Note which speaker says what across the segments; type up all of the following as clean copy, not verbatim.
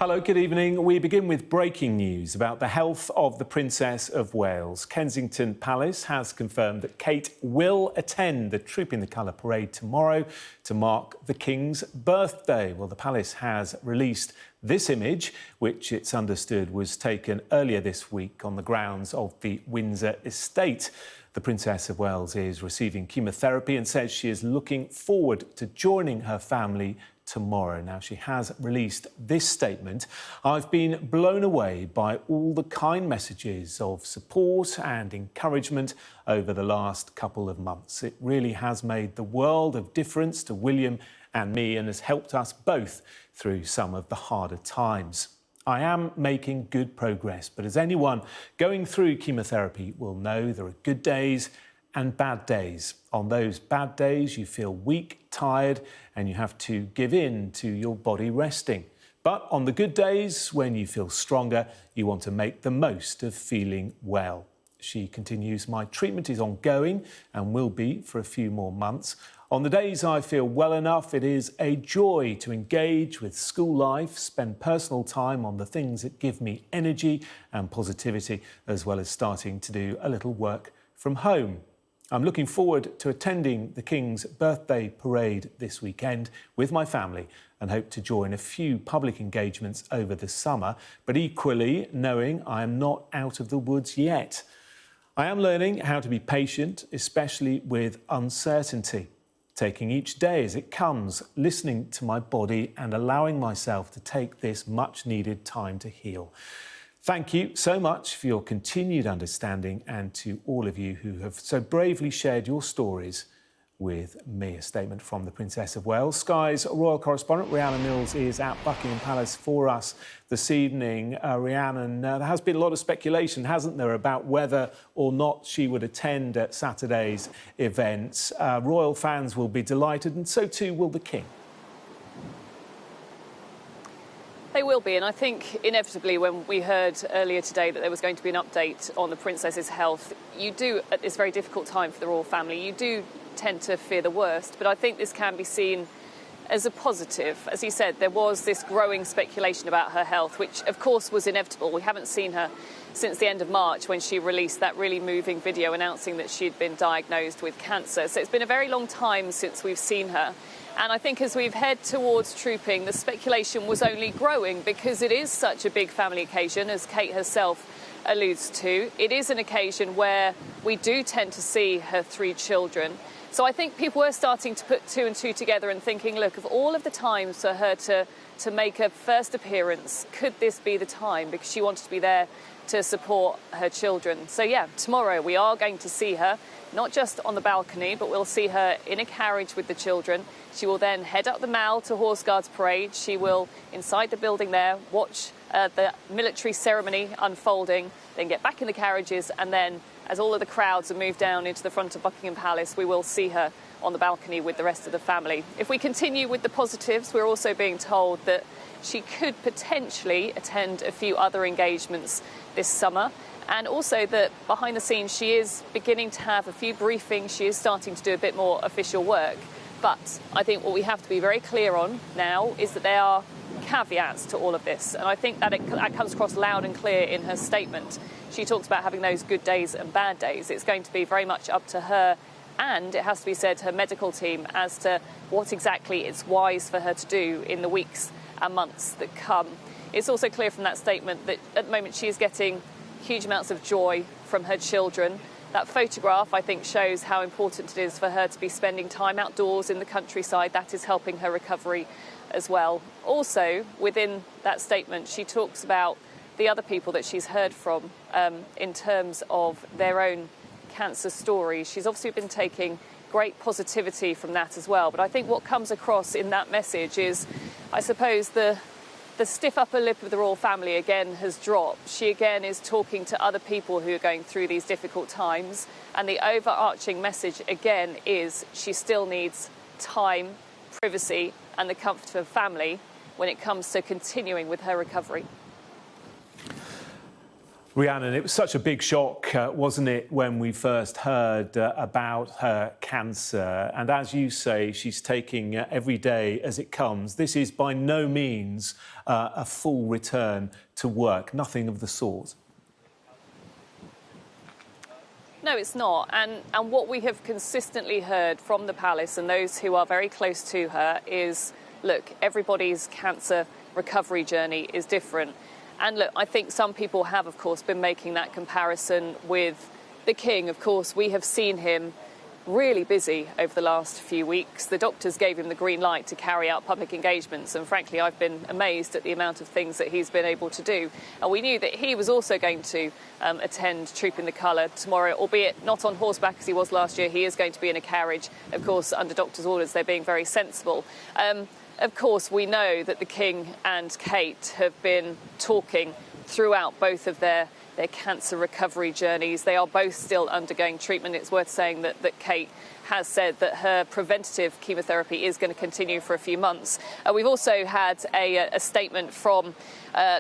Speaker 1: Hello, good evening. We begin with breaking news about the health of the Princess of Wales. Kensington Palace has confirmed that Kate will attend the Trooping the Colour parade tomorrow to mark the King's birthday. Well, the palace has released this image, which it's understood was taken earlier this week on the grounds of the Windsor estate. The Princess of Wales is receiving chemotherapy and says she is looking forward to joining her family tomorrow. Now, she has released this statement. I've been blown away by all the kind messages of support and encouragement over the last couple of months. It really has made the world of difference to William and me and has helped us both through some of the harder times. I am making good progress, but as anyone going through chemotherapy will know, there are good days and bad days. On those bad days, you feel weak, tired, and you have to give in to your body resting. But on the good days, when you feel stronger, you want to make the most of feeling well. She continues, my treatment is ongoing and will be for a few more months. On the days I feel well enough, it is a joy to engage with school life, spend personal time on the things that give me energy and positivity, as well as starting to do a little work from home. I'm looking forward to attending the King's birthday parade this weekend with my family and hope to join a few public engagements over the summer, but equally knowing I am not out of the woods yet. I am learning how to be patient, especially with uncertainty, taking each day as it comes, listening to my body and allowing myself to take this much-needed time to heal. Thank you so much for your continued understanding and to all of you who have so bravely shared your stories with me. A statement from the Princess of Wales. Sky's royal correspondent Rhiannon Mills is at Buckingham Palace for us this evening. Rhiannon, there has been a lot of speculation, hasn't there, about whether or not she would attend at Saturday's events. Royal fans will be delighted and so too will the King.
Speaker 2: They will be, and I think inevitably when we heard earlier today that there was going to be an update on the Princess's health, you do, at this very difficult time for the royal family, you do tend to fear the worst, but I think this can be seen as a positive. As you said, there was this growing speculation about her health, which of course was inevitable. We haven't seen her since the end of March when she released that really moving video announcing that she'd been diagnosed with cancer. So it's been a very long time since we've seen her. And I think as we've head towards trooping, the speculation was only growing because it is such a big family occasion, as Kate herself alludes to. It is an occasion where we do tend to see her three children. So I think people were starting to put two and two together and thinking, look, of all of the times for her to make a first appearance, could this be the time? Because she wanted to be there to support her children. So yeah, tomorrow we are going to see her, not just on the balcony, but we'll see her in a carriage with the children. She will then head up the Mall to Horse Guards Parade. She will, inside the building there, watch the military ceremony unfolding, then get back in the carriages, and then, as all of the crowds are moved down into the front of Buckingham Palace, we will see her on the balcony with the rest of the family. If we continue with the positives, we're also being told that she could potentially attend a few other engagements this summer. And also that behind the scenes, she is beginning to have a few briefings. She is starting to do a bit more official work. But I think what we have to be very clear on now is that there are caveats to all of this. And I think that that comes across loud and clear in her statement. She talks about having those good days and bad days. It's going to be very much up to her, and it has to be said, her medical team, as to what exactly it's wise for her to do in the weeks and months that come. It's also clear from that statement that at the moment she is getting huge amounts of joy from her children. That photograph, I think, shows how important it is for her to be spending time outdoors in the countryside. That is helping her recovery as well. Also, within that statement, she talks about the other people that she's heard from in terms of their own cancer stories. She's obviously been taking great positivity from that as well. But I think what comes across in that message is, I suppose, the stiff upper lip of the royal family again has dropped. She again is talking to other people who are going through these difficult times. And the overarching message again is she still needs time, privacy and the comfort of her family when it comes to continuing with her recovery.
Speaker 1: Rhiannon, it was such a big shock, wasn't it, when we first heard about her cancer? And as you say, she's taking every day as it comes. This is by no means a full return to work, nothing of the sort.
Speaker 2: No, it's not. And what we have consistently heard from the palace and those who are very close to her is, look, everybody's cancer recovery journey is different. And look, I think some people have, of course, been making that comparison with the King. Of course, we have seen him really busy over the last few weeks. The doctors gave him the green light to carry out public engagements. And frankly, I've been amazed at the amount of things that he's been able to do. And we knew that he was also going to attend Trooping the Colour tomorrow, albeit not on horseback as he was last year. He is going to be in a carriage. Of course, under doctors' orders, they're being very sensible. Of course, we know that the King and Kate have been talking throughout both of their cancer recovery journeys. They are both still undergoing treatment. It's worth saying that Kate has said that her preventative chemotherapy is going to continue for a few months. We've also had a statement from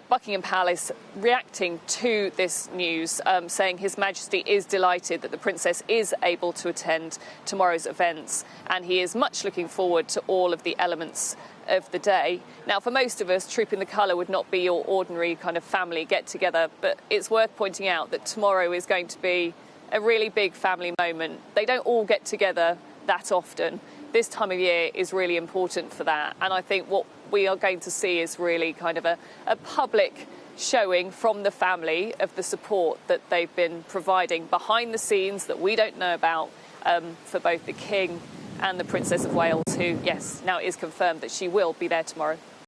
Speaker 2: Buckingham Palace reacting to this news, saying His Majesty is delighted that the Princess is able to attend tomorrow's events, and he is much looking forward to all of the elements of the day. Now, for most of us, Trooping the Colour would not be your ordinary kind of family get-together, but it's worth pointing out that tomorrow is going to be a really big family moment. They don't all get together that often. This time of year is really important for that, and I think what we are going to see is really kind of a public showing from the family of the support that they've been providing behind the scenes that we don't know about for both the King and the Princess of Wales, who, yes, now it is confirmed that she will be there tomorrow.